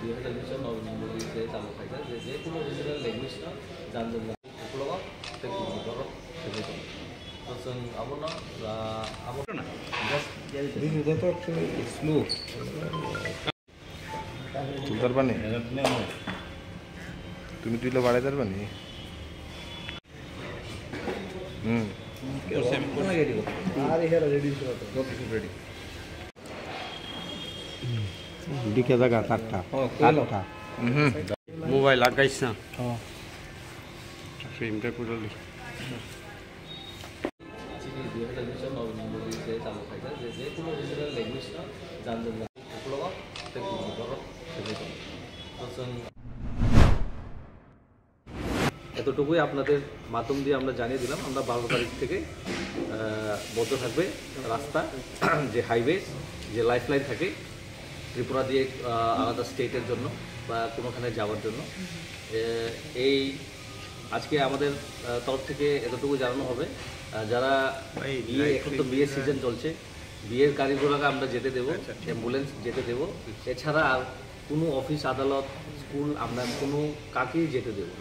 2020년 너무 이제 চালু থাকে যে কোনো রিজনাল ল্যাঙ্গুয়েজটা জানবেন না উপলব্ধ থেকে বড় থেকে তো जों আবনা আবনা জাস্ট দিস তো অ্যাকচুয়ালি স্লো তুলতার পানি তুমি তুইলে বাড়াইতার পানি দিকে জায়গা চারটা মোবাইল আগাইছ না ফ্রেমটা করে 2020년 너무 이제 চালু থাকে যে কোনো রিজনাল ল্যাঙ্গুয়েজটা জানবেন না উপলব্ধ থেকে বড় থেকে তো जों এতটুকুই আপনাদের মাধ্যম দিয়ে আমরা জানিয়ে দিলাম আমরা 12 তারিখ থেকে বন্ধ থাকবে রাস্তা যে হাইওয়ে যে লাইফলাইন থাকে ত্রিপুরা দিয়ে আলাদা স্টেটের জন্য বা কোনোখানে যাওয়ার জন্য এই আজকে আমাদের তরফ থেকে এতটুকু জানানো হবে যারা বিয়ে এখন তো বিয়ের সিজন চলছে বিয়ের গাড়িগুলোকে আমরা যেতে দেবো অ্যাম্বুলেন্স যেতে দেবো এছাড়া আর কোনো অফিস আদালত স্কুল আমরা কোনো কাকেই যেতে দেবো